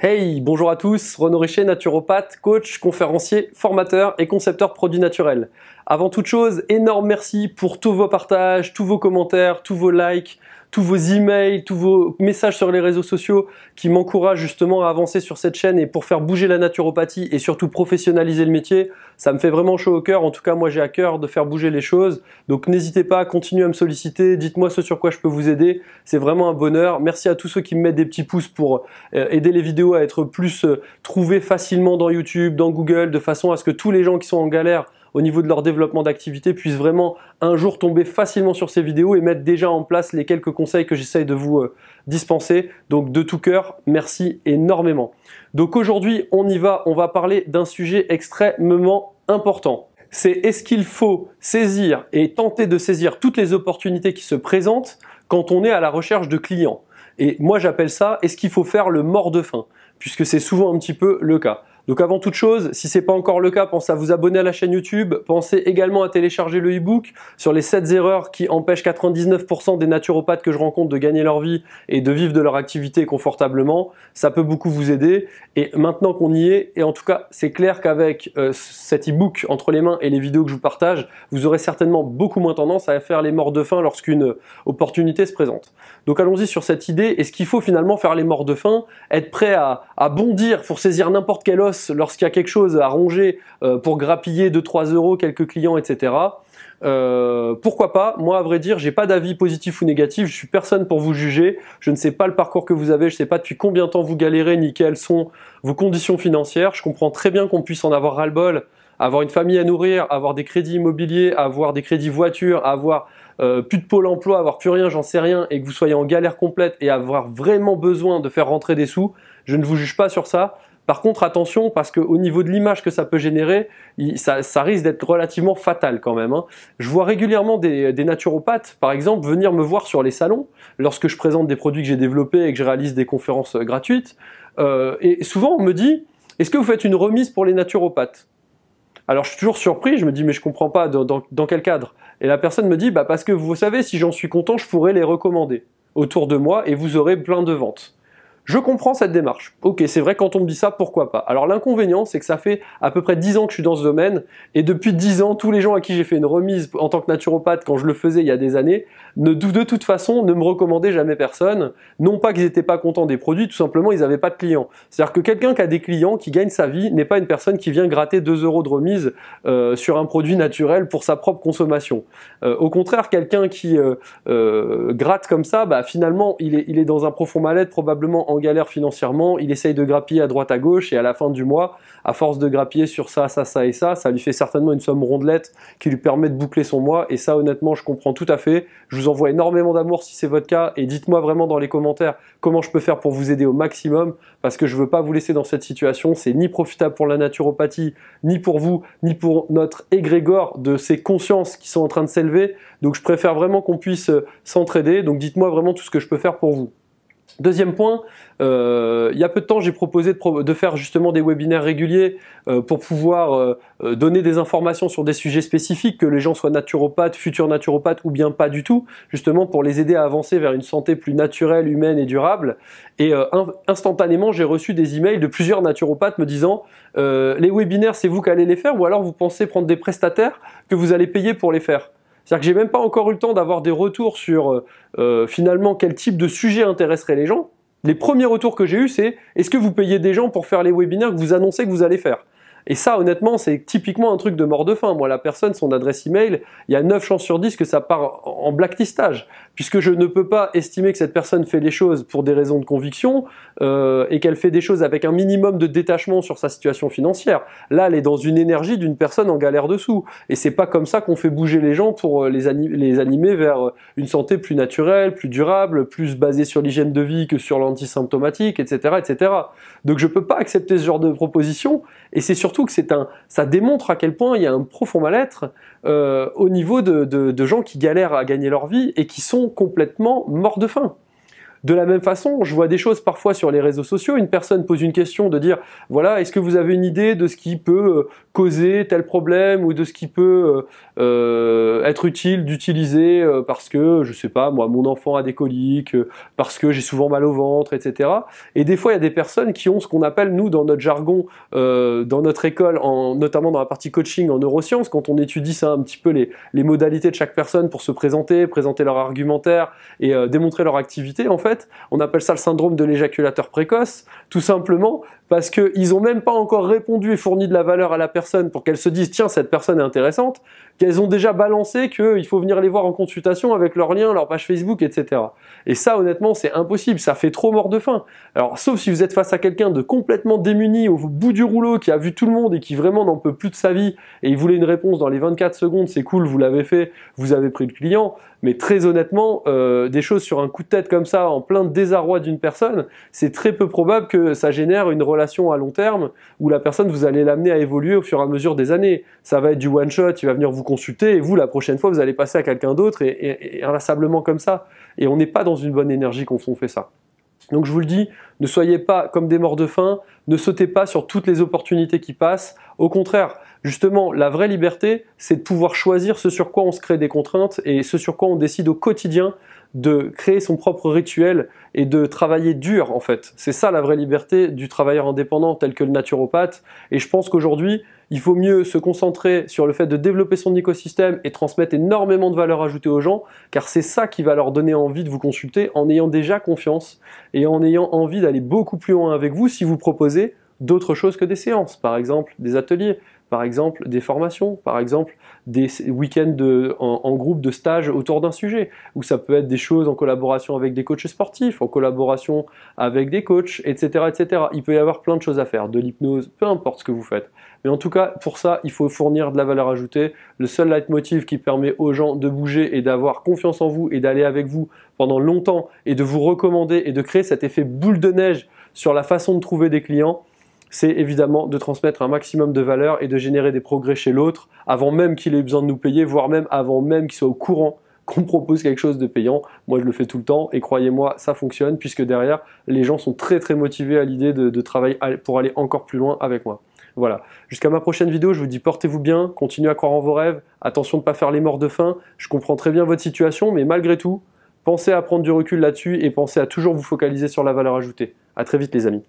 Hey, bonjour à tous, Renaud Richer, naturopathe, coach, conférencier, formateur et concepteur produits naturels. Avant toute chose, énorme merci pour tous vos partages, tous vos commentaires, tous vos likes, tous vos emails, tous vos messages sur les réseaux sociaux qui m'encouragent justement à avancer sur cette chaîne et pour faire bouger la naturopathie et surtout professionnaliser le métier. Ça me fait vraiment chaud au cœur. En tout cas, moi j'ai à cœur de faire bouger les choses. Donc n'hésitez pas à continuer à me solliciter. Dites-moi ce sur quoi je peux vous aider. C'est vraiment un bonheur. Merci à tous ceux qui me mettent des petits pouces pour aider les vidéos à être plus trouvées facilement dans YouTube, dans Google, de façon à ce que tous les gens qui sont en galère au niveau de leur développement d'activité puissent vraiment un jour tomber facilement sur ces vidéos et mettre déjà en place les quelques conseils que j'essaye de vous dispenser. Donc de tout cœur, merci énormément. Donc aujourd'hui, on y va, on va parler d'un sujet extrêmement important. C'est est-ce qu'il faut saisir et tenter de saisir toutes les opportunités qui se présentent quand on est à la recherche de clients. Et moi j'appelle ça, est-ce qu'il faut faire le mort de faim, puisque c'est souvent un petit peu le cas. Donc avant toute chose, si ce n'est pas encore le cas, pensez à vous abonner à la chaîne YouTube. Pensez également à télécharger le e-book sur les 7 erreurs qui empêchent 99% des naturopathes que je rencontre de gagner leur vie et de vivre de leur activité confortablement. Ça peut beaucoup vous aider. Et maintenant qu'on y est, et en tout cas c'est clair qu'avec cet e-book entre les mains et les vidéos que je vous partage, vous aurez certainement beaucoup moins tendance à faire les morts de faim lorsqu'une opportunité se présente. Donc allons-y sur cette idée. Est-ce qu'il faut finalement faire les morts de faim, être prêt à bondir pour saisir n'importe quel os lorsqu'il y a quelque chose à ronger pour grappiller 2-3 euros, quelques clients, etc. Pourquoi pas? Moi, à vrai dire, j'ai pas d'avis positif ou négatif, je suis personne pour vous juger, je ne sais pas le parcours que vous avez, je sais pas depuis combien de temps vous galérez, ni quelles sont vos conditions financières. Je comprends très bien qu'on puisse en avoir ras-le-bol, avoir une famille à nourrir, avoir des crédits immobiliers, avoir des crédits voitures, avoir plus de pôle emploi, avoir plus rien, j'en sais rien, et que vous soyez en galère complète et avoir vraiment besoin de faire rentrer des sous. Je ne vous juge pas sur ça. Par contre, attention, parce qu'au niveau de l'image que ça peut générer, ça risque d'être relativement fatal quand même. Je vois régulièrement des naturopathes, par exemple, venir me voir sur les salons, lorsque je présente des produits que j'ai développés et que je réalise des conférences gratuites. Et souvent, on me dit, est-ce que vous faites une remise pour les naturopathes? Alors, je suis toujours surpris, je me dis, mais je comprends pas, dans quel cadre? Et la personne me dit, bah, parce que vous savez, si j'en suis content, je pourrais les recommander autour de moi et vous aurez plein de ventes. Je comprends cette démarche. Ok, c'est vrai, quand on me dit ça, pourquoi pas. Alors l'inconvénient, c'est que ça fait à peu près 10 ans que je suis dans ce domaine, et depuis 10 ans, tous les gens à qui j'ai fait une remise en tant que naturopathe, quand je le faisais il y a des années, de toute façon, ne me recommandaient jamais personne. Non pas qu'ils n'étaient pas contents des produits, tout simplement, ils n'avaient pas de clients. C'est-à-dire que quelqu'un qui a des clients, qui gagne sa vie, n'est pas une personne qui vient gratter 2 euros de remise sur un produit naturel pour sa propre consommation. Au contraire, quelqu'un qui gratte comme ça, bah, finalement, il est dans un profond mal-être, probablement en galère financièrement, il essaye de grappiller à droite à gauche et à la fin du mois, à force de grappiller sur ça et ça lui fait certainement une somme rondelette qui lui permet de boucler son mois, et ça honnêtement je comprends tout à fait. Je vous envoie énormément d'amour si c'est votre cas, et dites-moi vraiment dans les commentaires comment je peux faire pour vous aider au maximum, parce que je veux pas vous laisser dans cette situation. C'est ni profitable pour la naturopathie, ni pour vous, ni pour notre égrégore de ces consciences qui sont en train de s'élever. Donc je préfère vraiment qu'on puisse s'entraider. Donc dites-moi vraiment tout ce que je peux faire pour vous. Deuxième point, il y a peu de temps j'ai proposé de faire justement des webinaires réguliers pour pouvoir donner des informations sur des sujets spécifiques, que les gens soient naturopathes, futurs naturopathes ou bien pas du tout, justement pour les aider à avancer vers une santé plus naturelle, humaine et durable. Et instantanément j'ai reçu des emails de plusieurs naturopathes me disant les webinaires c'est vous qui allez les faire, ou alors vous pensez prendre des prestataires que vous allez payer pour les faire? C'est-à-dire que j'ai même pas encore eu le temps d'avoir des retours sur finalement quel type de sujet intéresserait les gens. Les premiers retours que j'ai eus, c'est est-ce que vous payez des gens pour faire les webinaires que vous annoncez que vous allez faire? Et ça, honnêtement, c'est typiquement un truc de mort de faim. Moi, la personne, son adresse email, il y a 9 chances sur 10 que ça part en blacklistage, puisque je ne peux pas estimer que cette personne fait les choses pour des raisons de conviction et qu'elle fait des choses avec un minimum de détachement sur sa situation financière. Là, elle est dans une énergie d'une personne en galère dessous. Et c'est pas comme ça qu'on fait bouger les gens pour les animer vers une santé plus naturelle, plus durable, plus basée sur l'hygiène de vie que sur l'antisymptomatique, etc., etc. Donc je peux pas accepter ce genre de proposition, et c'est surtout que ça démontre à quel point il y a un profond mal-être au niveau de gens qui galèrent à gagner leur vie et qui sont complètement morts de faim. De la même façon, je vois des choses parfois sur les réseaux sociaux, une personne pose une question de dire, voilà, est-ce que vous avez une idée de ce qui peut causer tel problème ou de ce qui peut être utile d'utiliser parce que, je sais pas, moi, mon enfant a des coliques, parce que j'ai souvent mal au ventre, etc. Et des fois, il y a des personnes qui ont ce qu'on appelle, nous, dans notre jargon, dans notre école, notamment dans la partie coaching en neurosciences, quand on étudie ça un petit peu les modalités de chaque personne pour se présenter leur argumentaire et démontrer leur activité, en fait, on appelle ça le syndrome de l'éjaculateur précoce, tout simplement parce qu'ils n'ont même pas encore répondu et fourni de la valeur à la personne pour qu'elle se dise « tiens, cette personne est intéressante », qu'elles ont déjà balancé qu'il faut venir les voir en consultation avec leur lien, leur page Facebook, etc. Et ça, honnêtement, c'est impossible, ça fait trop mort de faim. Alors, sauf si vous êtes face à quelqu'un de complètement démuni, au bout du rouleau, qui a vu tout le monde et qui vraiment n'en peut plus de sa vie, et il voulait une réponse dans les 24 secondes, c'est cool, vous l'avez fait, vous avez pris le client, mais très honnêtement, des choses sur un coup de tête comme ça, en plein désarroi d'une personne, c'est très peu probable que ça génère une relation à long terme où la personne, vous allez l'amener à évoluer au fur et à mesure des années. Ça va être du one shot, il va venir vous consulter et vous, la prochaine fois, vous allez passer à quelqu'un d'autre et inlassablement comme ça. Et on n'est pas dans une bonne énergie quand on fait ça. Donc je vous le dis, ne soyez pas comme des morts de faim, ne sautez pas sur toutes les opportunités qui passent. Au contraire, justement, la vraie liberté, c'est de pouvoir choisir ce sur quoi on se crée des contraintes et ce sur quoi on décide au quotidien de créer son propre rituel et de travailler dur en fait. C'est ça la vraie liberté du travailleur indépendant tel que le naturopathe. Et je pense qu'aujourd'hui, il faut mieux se concentrer sur le fait de développer son écosystème et transmettre énormément de valeur ajoutée aux gens, car c'est ça qui va leur donner envie de vous consulter en ayant déjà confiance et en ayant envie d'aller beaucoup plus loin avec vous si vous proposez d'autres choses que des séances, par exemple des ateliers, par exemple des formations, par exemple des week-ends en groupe de stage autour d'un sujet, ou ça peut être des choses en collaboration avec des coachs sportifs, en collaboration avec des coachs, etc., etc. Il peut y avoir plein de choses à faire, de l'hypnose, peu importe ce que vous faites. Mais en tout cas, pour ça, il faut fournir de la valeur ajoutée. Le seul leitmotiv qui permet aux gens de bouger et d'avoir confiance en vous et d'aller avec vous pendant longtemps et de vous recommander et de créer cet effet boule de neige sur la façon de trouver des clients, c'est évidemment de transmettre un maximum de valeur et de générer des progrès chez l'autre avant même qu'il ait besoin de nous payer, voire même avant même qu'il soit au courant qu'on propose quelque chose de payant. Moi, je le fais tout le temps et croyez-moi, ça fonctionne puisque derrière, les gens sont très très motivés à l'idée de travailler pour aller encore plus loin avec moi. Voilà. Jusqu'à ma prochaine vidéo, je vous dis portez-vous bien, continuez à croire en vos rêves, attention de ne pas faire les morts de faim. Je comprends très bien votre situation, mais malgré tout, pensez à prendre du recul là-dessus et pensez à toujours vous focaliser sur la valeur ajoutée. À très vite les amis.